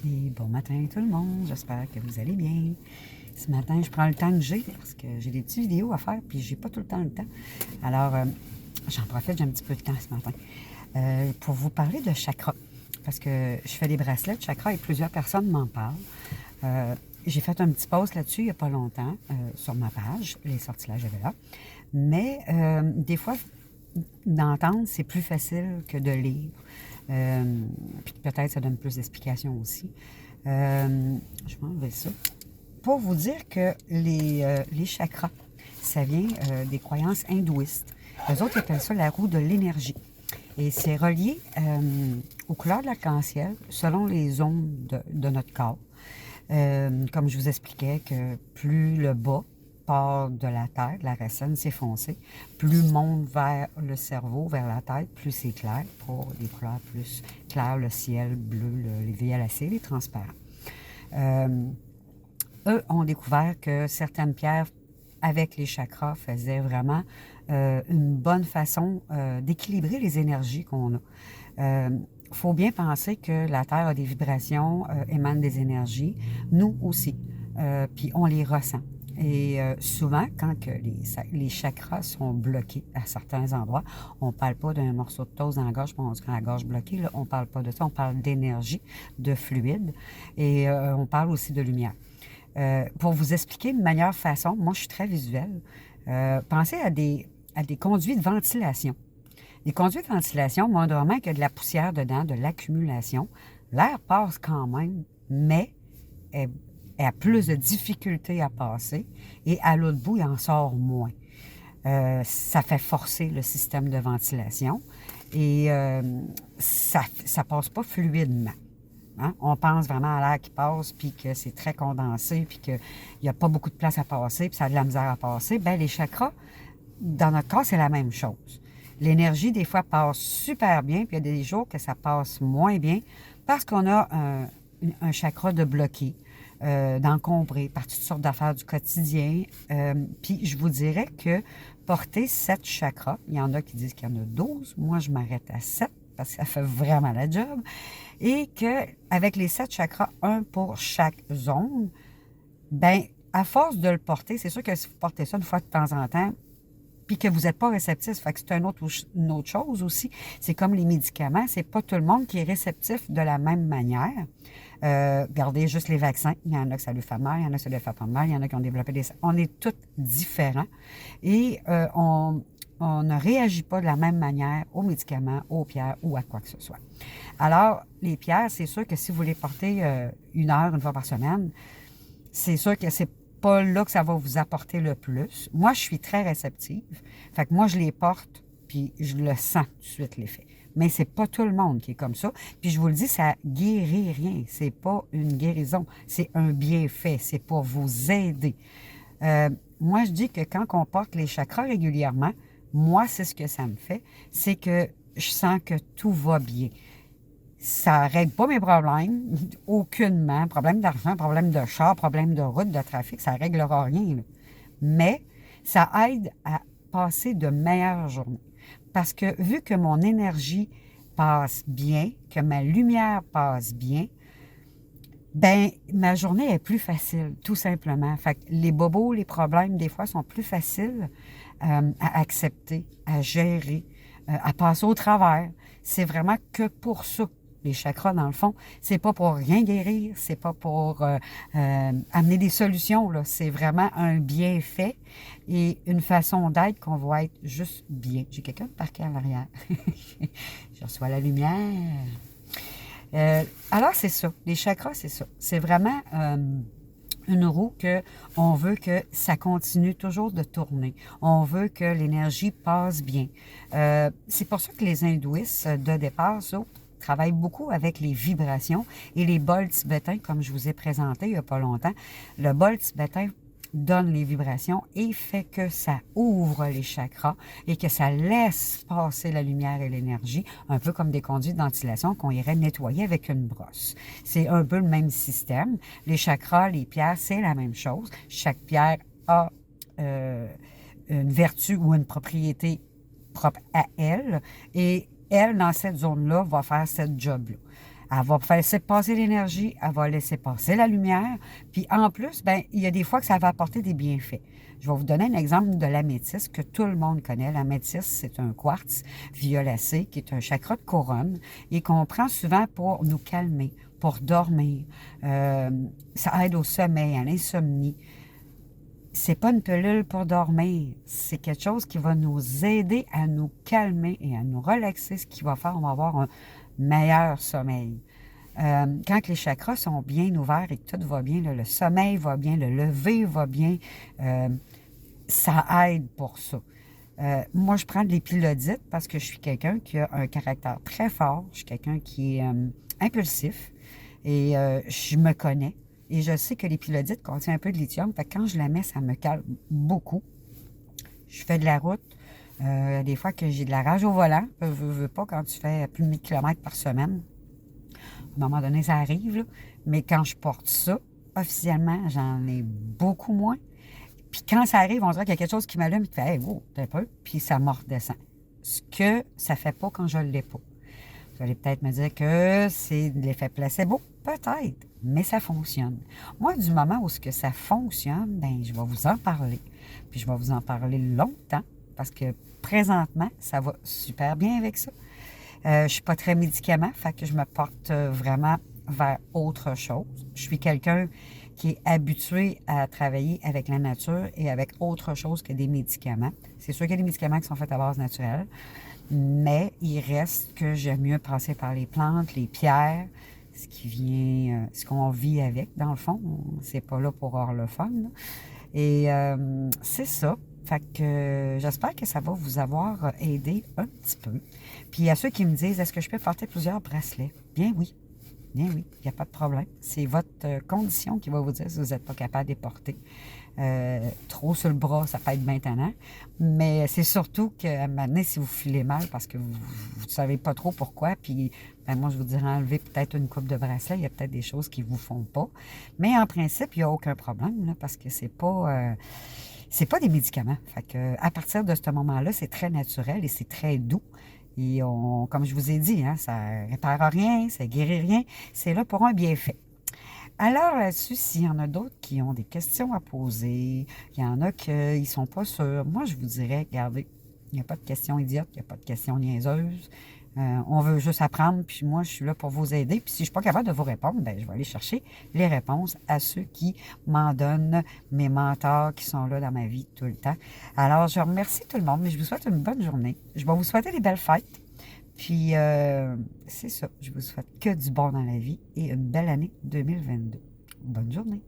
Et bon matin tout le monde, j'espère que vous allez bien. Ce matin, je prends le temps que j'ai parce que j'ai des petites vidéos à faire puis j'ai pas tout le temps le temps. Alors, j'en profite, j'ai un petit peu de temps ce matin pour vous parler de chakra. Parce que je fais des bracelets de chakra et plusieurs personnes m'en parlent. J'ai fait un petit post là-dessus il n'y a pas longtemps sur ma page, les sortilèges là. Mais des fois, d'entendre, c'est plus facile que de lire. Puis peut-être ça donne plus d'explications aussi. Je vais enlever ça. Pour vous dire que les chakras, ça vient des croyances hindouistes. Eux autres appellent ça la roue de l'énergie. Et c'est relié aux couleurs de l'arc-en-ciel selon les ondes de notre corps. Comme je vous expliquais que plus le bas part de la tête, la racine, c'est foncé, plus monte vers le cerveau, vers la tête, plus c'est clair, pour des couleurs plus claires, le ciel bleu, les violacés, les transparents. Eux ont découvert que certaines pierres avec les chakras faisaient vraiment une bonne façon d'équilibrer les énergies qu'on a. Il faut bien penser que la Terre a des vibrations, émane des énergies, nous aussi, puis on les ressent. Et souvent, quand que les chakras sont bloqués à certains endroits, on ne parle pas d'un morceau de toast dans la gorge, puis on se rend la gorge bloquée, là, on ne parle pas de ça, on parle d'énergie, de fluide, et on parle aussi de lumière. Pour vous expliquer de meilleure façon, moi je suis très visuelle, pensez à des conduits de ventilation. Les conduits de ventilation, moindrement qu'il y a de la poussière dedans, de l'accumulation, l'air passe quand même, mais elle a plus de difficultés à passer et à l'autre bout, il en sort moins. Ça fait forcer le système de ventilation et ça ne passe pas fluidement. Hein? On pense vraiment à l'air qui passe, puis que c'est très condensé, puis qu'il n'y a pas beaucoup de place à passer, puis ça a de la misère à passer. Bien, les chakras, dans notre cas, c'est la même chose. L'énergie, des fois, passe super bien, puis il y a des jours que ça passe moins bien parce qu'on a un chakra de bloqué, d'encombré par toutes sortes d'affaires du quotidien. Puis je vous dirais que porter 7 chakras, il y en a qui disent qu'il y en a 12, moi je m'arrête à 7 parce que ça fait vraiment la job, et qu'avec les 7 chakras, un pour chaque zone, bien, à force de le porter, c'est sûr que si vous portez ça une fois de temps en temps, puis que vous n'êtes pas réceptif, fait que c'est une autre chose aussi. C'est comme les médicaments, c'est pas tout le monde qui est réceptif de la même manière. Regardez juste les vaccins, il y en a que ça lui fait mal, il y en a que ça lui fait pas mal, il y en a qui ont développé des... On est tous différents et on ne réagit pas de la même manière aux médicaments, aux pierres ou à quoi que ce soit. Alors, les pierres, c'est sûr que si vous les portez 1 heure, une fois par semaine, c'est sûr que c'est pas là que ça va vous apporter le plus. Moi, je suis très réceptive. Fait que moi, je les porte, puis je le sens tout de suite l'effet. Mais c'est pas tout le monde qui est comme ça. Puis je vous le dis, ça guérit rien. C'est pas une guérison. C'est un bienfait. C'est pour vous aider. Moi, je dis que quand on porte les chakras régulièrement, moi, c'est ce que ça me fait. C'est que je sens que tout va bien. Ça ne règle pas mes problèmes, aucunement. Problème d'argent, problème de char, problème de route, de trafic, ça ne réglera rien. Là. Mais ça aide à passer de meilleures journées. Parce que vu que mon énergie passe bien, que ma lumière passe bien, ben ma journée est plus facile, tout simplement. Fait que les bobos, les problèmes, des fois, sont plus faciles à accepter, à gérer, à passer au travers. C'est vraiment que pour ça. Les chakras, dans le fond, c'est pas pour rien guérir, c'est pas pour amener des solutions, là. C'est vraiment un bienfait et une façon d'être qu'on va être juste bien. J'ai quelqu'un de parqué en arrière. Je reçois la lumière. Alors, c'est ça. Les chakras, c'est ça. C'est vraiment une roue qu'on veut que ça continue toujours de tourner. On veut que l'énergie passe bien. C'est pour ça que les hindouistes, de départ, ça, travaillent beaucoup avec les vibrations et les bols tibétains, comme je vous ai présenté il n'y a pas longtemps. Le bol tibétain donne les vibrations et fait que ça ouvre les chakras et que ça laisse passer la lumière et l'énergie, un peu comme des conduits de ventilation qu'on irait nettoyer avec une brosse. C'est un peu le même système. Les chakras, les pierres, c'est la même chose. Chaque pierre a une vertu ou une propriété propre à elle et elle, dans cette zone-là, va faire cette job-là. Elle va laisser passer l'énergie, elle va laisser passer la lumière. Puis en plus, ben, il y a des fois que ça va apporter des bienfaits. Je vais vous donner un exemple de l'améthyste que tout le monde connaît. L'améthyste, c'est un quartz violacé qui est un chakra de couronne et qu'on prend souvent pour nous calmer, pour dormir. Ça aide au sommeil, à l'insomnie. C'est pas une pilule pour dormir. C'est quelque chose qui va nous aider à nous calmer et à nous relaxer, ce qui va faire qu'on va avoir un meilleur sommeil. Quand les chakras sont bien ouverts et que tout va bien, là, le sommeil va bien, le lever va bien, euh, ça aide pour ça. Moi, je prends de l'épilodite parce que je suis quelqu'un qui a un caractère très fort. Je suis quelqu'un qui est impulsif et je me connais. Et je sais que l'épilodite contient un peu de lithium. Fait que quand je la mets, ça me calme beaucoup. Je fais de la route. Des fois que j'ai de la rage au volant. Veux pas quand tu fais plus de 1000 km par semaine. À un moment donné, ça arrive. Là. Mais quand je porte ça, officiellement, j'en ai beaucoup moins. Puis quand ça arrive, on dirait qu'il y a quelque chose qui m'allume et qui fait « Hey, wow, t'es un peu », puis ça me redescend. Ce que ça fait pas quand je ne l'ai pas. Vous allez peut-être me dire que c'est de l'effet placebo. Peut-être, mais ça fonctionne. Moi, du moment où ce que ça fonctionne, ben, je vais vous en parler. Puis je vais vous en parler longtemps parce que présentement, ça va super bien avec ça. Je ne suis pas très médicament, fait que je me porte vraiment vers autre chose. Je suis quelqu'un qui est habitué à travailler avec la nature et avec autre chose que des médicaments. C'est sûr qu'il y a des médicaments qui sont faits à base naturelle, mais il reste que j'aime mieux passer par les plantes, les pierres, ce qui vient, ce qu'on vit avec, dans le fond. C'est pas là pour avoir le fun. Là. Et c'est ça. Fait que j'espère que ça va vous avoir aidé un petit peu. Puis à ceux qui me disent, est-ce que je peux porter plusieurs bracelets? Bien oui. Bien oui, il n'y a pas de problème. C'est votre condition qui va vous dire si vous n'êtes pas capable de les porter. Trop sur le bras, ça peut être maintenant. Mais c'est surtout qu'à un moment donné, si vous filez mal parce que vous ne savez pas trop pourquoi, puis ben moi, je vous dirais enlever peut-être une coupe de bracelet. Il y a peut-être des choses qui ne vous font pas. Mais en principe, il n'y a aucun problème là, parce que c'est pas des médicaments. Fait que, à partir de ce moment-là, c'est très naturel et c'est très doux. Et comme je vous ai dit, hein, ça ne répare rien, ça ne guérit rien. C'est là pour un bienfait. Alors là-dessus, s'il y en a d'autres qui ont des questions à poser, il y en a qui ne sont pas sûrs, moi, je vous dirais, regardez, il n'y a pas de questions idiotes, il n'y a pas de questions niaiseuses. On veut juste apprendre, puis moi, je suis là pour vous aider. Puis si je ne suis pas capable de vous répondre, ben, je vais aller chercher les réponses à ceux qui m'en donnent, mes mentors qui sont là dans ma vie tout le temps. Alors, je remercie tout le monde, mais je vous souhaite une bonne journée. Je vais vous souhaiter des belles fêtes. Puis, c'est ça. Je vous souhaite que du bon dans la vie et une belle année 2022. Bonne journée.